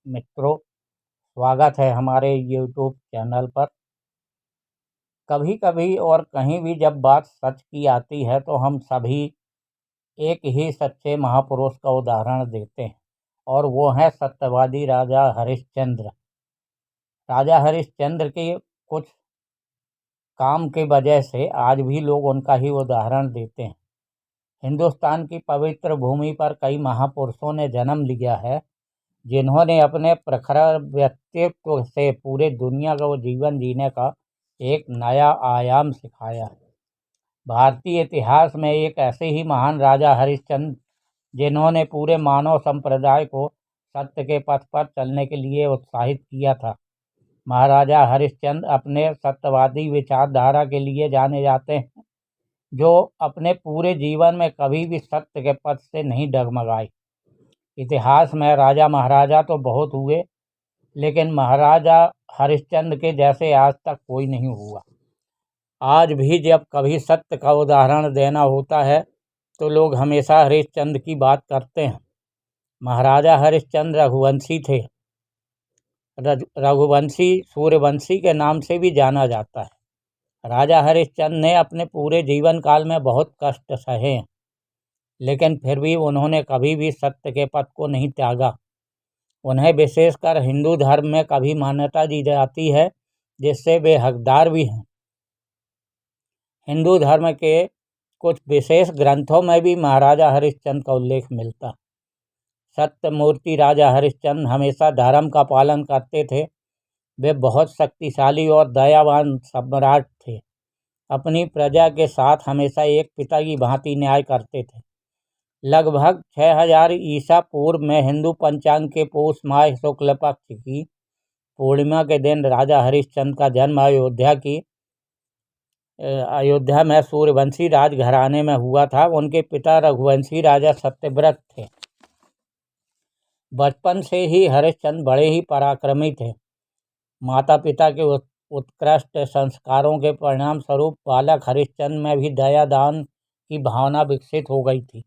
मित्रों, स्वागत है हमारे YouTube चैनल पर। कभी कभी और कहीं भी जब बात सच की आती है तो हम सभी एक ही सच्चे महापुरुष का उदाहरण देते हैं और वो है सत्यवादी राजा हरिश्चंद्र। राजा हरिश्चंद्र के कुछ काम की वजह से आज भी लोग उनका ही उदाहरण देते हैं। हिंदुस्तान की पवित्र भूमि पर कई महापुरुषों ने जन्म लिया है, जिन्होंने अपने प्रखर व्यक्तित्व से पूरे दुनिया को जीवन जीने का एक नया आयाम सिखाया है। भारतीय इतिहास में एक ऐसे ही महान राजा हरिश्चंद्र, जिन्होंने पूरे मानव संप्रदाय को सत्य के पथ पर चलने के लिए उत्साहित किया था। महाराजा हरिश्चंद्र अपने सत्यवादी विचारधारा के लिए जाने जाते हैं, जो अपने पूरे जीवन में कभी भी सत्य के पथ से नहीं डगमगाए। इतिहास में राजा महाराजा तो बहुत हुए, लेकिन महाराजा हरिश्चंद्र के जैसे आज तक कोई नहीं हुआ। आज भी जब कभी सत्य का उदाहरण देना होता है तो लोग हमेशा हरिश्चंद्र की बात करते हैं। महाराजा हरिश्चंद्र रघुवंशी थे। रघुवंशी सूर्यवंशी के नाम से भी जाना जाता है। राजा हरिश्चंद्र ने अपने पूरे जीवन काल में बहुत कष्ट सहे, लेकिन फिर भी उन्होंने कभी भी सत्य के पथ को नहीं त्यागा। उन्हें विशेषकर हिंदू धर्म में कभी मान्यता दी जाती है, जिससे वे हकदार भी हैं। हिंदू धर्म के कुछ विशेष ग्रंथों में भी महाराजा हरिश्चंद्र का उल्लेख मिलता। सत्यमूर्ति राजा हरिश्चंद्र हमेशा धर्म का पालन करते थे। वे बहुत शक्तिशाली और दयावान सम्राट थे। अपनी प्रजा के साथ हमेशा एक पिता की भांति न्याय करते थे। लगभग 6000 ईसा पूर्व में हिंदू पंचांग के पौष माह शुक्ल पक्ष की पूर्णिमा के दिन राजा हरिश्चंद्र का जन्म अयोध्या में सूर्यवंशी राजघराने में हुआ था। उनके पिता रघुवंशी राजा सत्यव्रत थे। बचपन से ही हरिश्चंद्र बड़े ही पराक्रमी थे। माता पिता के उत्कृष्ट संस्कारों के परिणाम स्वरूप बालक हरिश्चंद्र में भी दया दान की भावना विकसित हो गई थी।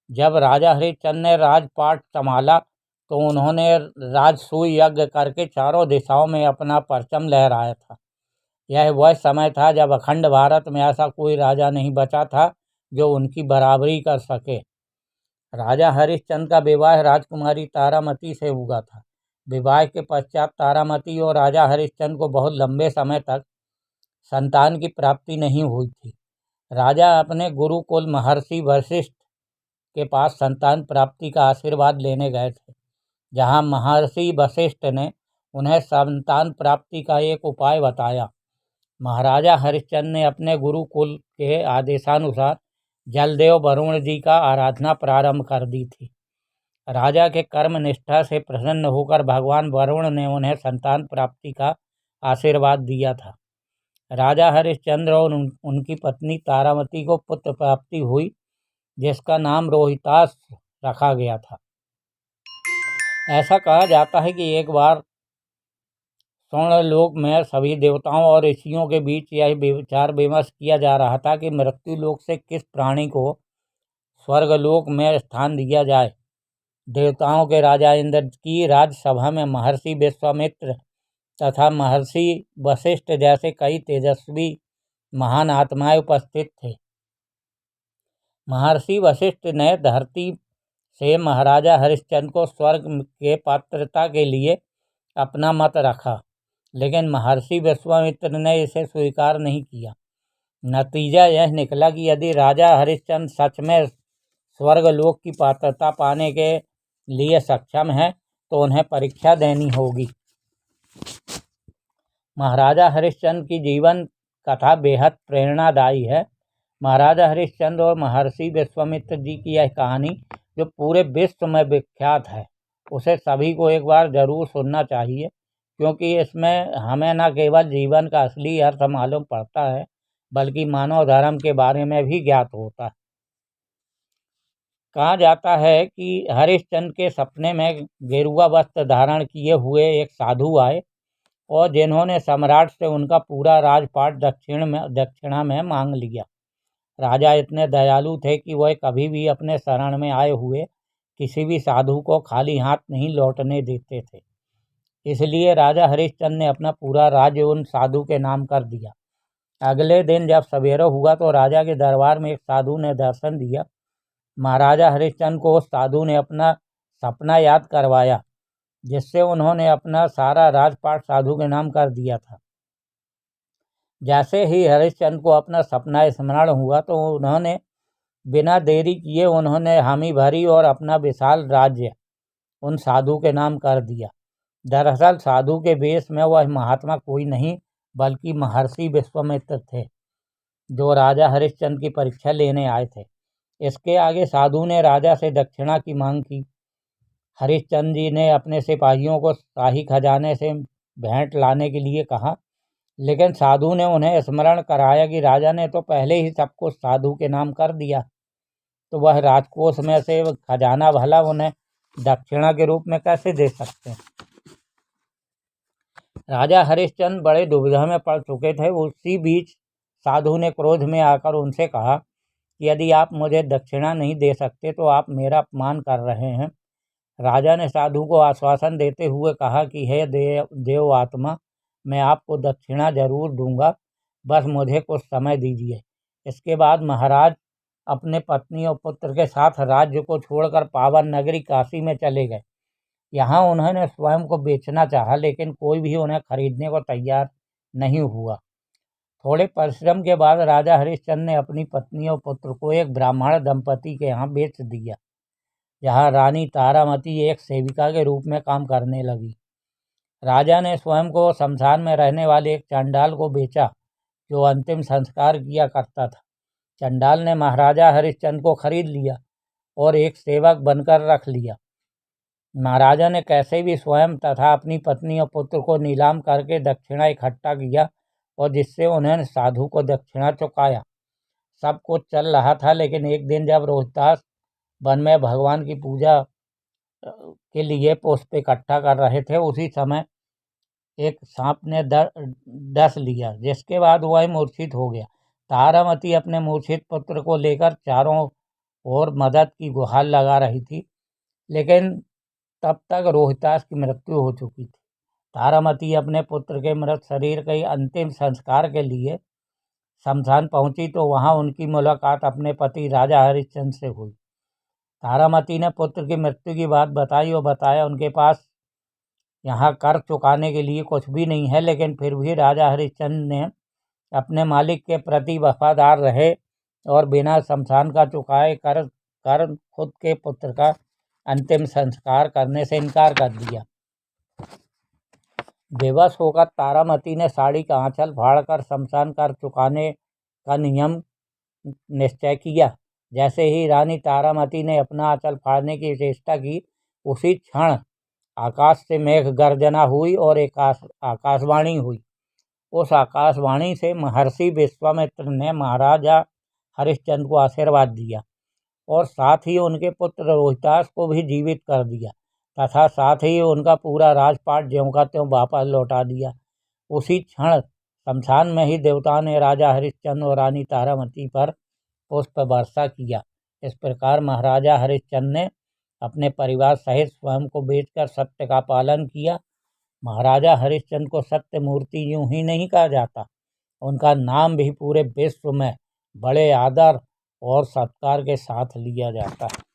जब राजा हरिश्चंद्र ने राजपाट संभाला तो उन्होंने राजसूय यज्ञ करके चारों दिशाओं में अपना परचम लहराया था। यह वह समय था जब अखंड भारत में ऐसा कोई राजा नहीं बचा था जो उनकी बराबरी कर सके। राजा हरिश्चंद्र का विवाह राजकुमारी तारामती से हुआ था। विवाह के पश्चात तारामती और राजा हरिश्चंद्र को बहुत लंबे समय तक संतान की प्राप्ति नहीं हुई थी। राजा अपने गुरुकुल महर्षि वशिष्ठ के पास संतान प्राप्ति का आशीर्वाद लेने गए थे, जहां महर्षि वशिष्ठ ने उन्हें संतान प्राप्ति का एक उपाय बताया। महाराजा हरिश्चंद्र ने अपने गुरुकुल के आदेशानुसार जलदेव वरुण जी का आराधना प्रारंभ कर दी थी। राजा के कर्म निष्ठा से प्रसन्न होकर भगवान वरुण ने उन्हें संतान प्राप्ति का आशीर्वाद दिया था। राजा हरिश्चंद्र और उनकी पत्नी तारामती को पुत्र प्राप्ति हुई, जिसका नाम रोहितास रखा गया था। ऐसा कहा जाता है कि एक बार स्वर्णलोक में सभी देवताओं और ऋषियों के बीच यह विचार विमर्श किया जा रहा था कि मृत्यु लोक से किस प्राणी को स्वर्गलोक में स्थान दिया जाए। देवताओं के राजा इंद्र की राजसभा में महर्षि विश्वामित्र तथा महर्षि वशिष्ठ जैसे कई तेजस्वी महान आत्माएं उपस्थित थे। महर्षि वशिष्ठ ने धरती से महाराजा हरिश्चंद्र को स्वर्ग के पात्रता के लिए अपना मत रखा, लेकिन महर्षि विश्वामित्र ने इसे स्वीकार नहीं किया। नतीजा यह निकला कि यदि राजा हरिश्चंद्र सच में स्वर्गलोक की पात्रता पाने के लिए सक्षम हैं तो उन्हें परीक्षा देनी होगी। महाराजा हरिश्चंद्र की जीवन कथा बेहद प्रेरणादायी है। महाराजा हरिश्चंद्र और महर्षि विश्वामित्र जी की यह कहानी जो पूरे विश्व में विख्यात है, उसे सभी को एक बार जरूर सुनना चाहिए, क्योंकि इसमें हमें न केवल जीवन का असली अर्थ मालूम पड़ता है, बल्कि मानव धर्म के बारे में भी ज्ञात होता है। कहा जाता है कि हरिश्चंद्र के सपने में गेरुआ वस्त्र धारण किए हुए एक साधु आए और जिन्होंने सम्राट से उनका पूरा राजपाट दक्षिणा में मांग लिया। राजा इतने दयालु थे कि वह कभी भी अपने शरण में आए हुए किसी भी साधु को खाली हाथ नहीं लौटने देते थे। इसलिए राजा हरिश्चंद्र ने अपना पूरा राज्य उन साधु के नाम कर दिया। अगले दिन जब सवेरा हुआ तो राजा के दरबार में एक साधु ने दर्शन दिया। महाराजा हरिश्चंद्र को उस साधु ने अपना सपना याद करवाया, जिससे उन्होंने अपना सारा राजपाट साधु के नाम कर दिया था। जैसे ही हरिश्चंद्र को अपना सपना स्मरण हुआ तो उन्होंने बिना देरी किए उन्होंने हामी भरी और अपना विशाल राज्य उन साधु के नाम कर दिया। दरअसल साधु के वेश में वह महात्मा कोई नहीं बल्कि महर्षि विश्वामित्र थे, जो राजा हरिश्चंद्र की परीक्षा लेने आए थे। इसके आगे साधु ने राजा से दक्षिणा की मांग की। हरिश्चंद्र जी ने अपने सिपाहियों को शाही खजाने से भेंट लाने के लिए कहा, लेकिन साधु ने उन्हें स्मरण कराया कि राजा ने तो पहले ही सब कुछ साधु के नाम कर दिया, तो वह राजकोष में से खजाना भला उन्हें दक्षिणा के रूप में कैसे दे सकते हैं। राजा हरिश्चंद्र बड़े दुविधा में पड़ चुके थे। उसी बीच साधु ने क्रोध में आकर उनसे कहा कि यदि आप मुझे दक्षिणा नहीं दे सकते तो आप मेरा अपमान कर रहे हैं। राजा ने साधु को आश्वासन देते हुए कहा कि हे देव आत्मा, मैं आपको दक्षिणा जरूर दूंगा, बस मुझे कुछ समय दीजिए। इसके बाद महाराज अपने पत्नी और पुत्र के साथ राज्य को छोड़कर पावन नगरी काशी में चले गए। यहाँ उन्होंने स्वयं को बेचना चाहा, लेकिन कोई भी उन्हें खरीदने को तैयार नहीं हुआ। थोड़े परिश्रम के बाद राजा हरिश्चंद्र ने अपनी पत्नी और पुत्र को एक ब्राह्मण दंपति के यहाँ बेच दिया, जहाँ रानी तारामती एक सेविका के रूप में काम करने लगी। राजा ने स्वयं को शमशान में रहने वाले एक चंडाल को बेचा, जो अंतिम संस्कार किया करता था। चंडाल ने महाराजा हरिश्चंद्र को खरीद लिया और एक सेवक बनकर रख लिया। महाराजा ने कैसे भी स्वयं तथा अपनी पत्नी और पुत्र को नीलाम करके दक्षिणा इकट्ठा किया और जिससे उन्होंने साधु को दक्षिणा चुकाया। सब कुछ चल रहा था, लेकिन एक दिन जब रोहिदास वन में भगवान की पूजा के लिए पुष्प इकट्ठा कर रहे थे, उसी समय एक सांप ने डस लिया, जिसके बाद वह मूर्छित हो गया। तारामती अपने मूर्छित पुत्र को लेकर चारों ओर मदद की गुहार लगा रही थी, लेकिन तब तक रोहिदास की मृत्यु हो चुकी थी। तारामती अपने पुत्र के मृत शरीर के अंतिम संस्कार के लिए शमशान पहुंची तो वहां उनकी मुलाकात अपने पति राजा हरिश्चंद्र से हुई। तारामती ने पुत्र की मृत्यु की बात बताई और बताया उनके पास यहाँ कर चुकाने के लिए कुछ भी नहीं है, लेकिन फिर भी राजा हरिश्चंद्र ने अपने मालिक के प्रति वफादार रहे और बिना शमशान का चुकाए कर खुद के पुत्र का अंतिम संस्कार करने से इनकार कर दिया। बेबस होकर तारामती ने साड़ी का आंचल फाड़कर शमशान कर चुकाने का नियम निश्चय किया। जैसे ही रानी तारामती ने अपना आंचल फाड़ने की चेष्टा की, उसी क्षण आकाश से मेघ गर्जना हुई और एक आकाशवाणी हुई। उस आकाशवाणी से महर्षि विश्वामित्र ने महाराजा हरिश्चंद्र को आशीर्वाद दिया और साथ ही उनके पुत्र रोहिदास को भी जीवित कर दिया तथा साथ ही उनका पूरा राजपाट ज्यों का त्यों वापस लौटा दिया। उसी क्षण शमशान में ही देवताओं ने राजा हरिश्चंद्र और रानी तारामती पर पुष्प वर्षा किया। इस प्रकार महाराजा हरिश्चंद्र ने अपने परिवार सहित स्वयं को बेचकर सत्य का पालन किया। महाराजा हरिश्चंद्र को सत्य मूर्ति यूं ही नहीं कहा जाता, उनका नाम भी पूरे विश्व में बड़े आदर और सत्कार के साथ लिया जाता है।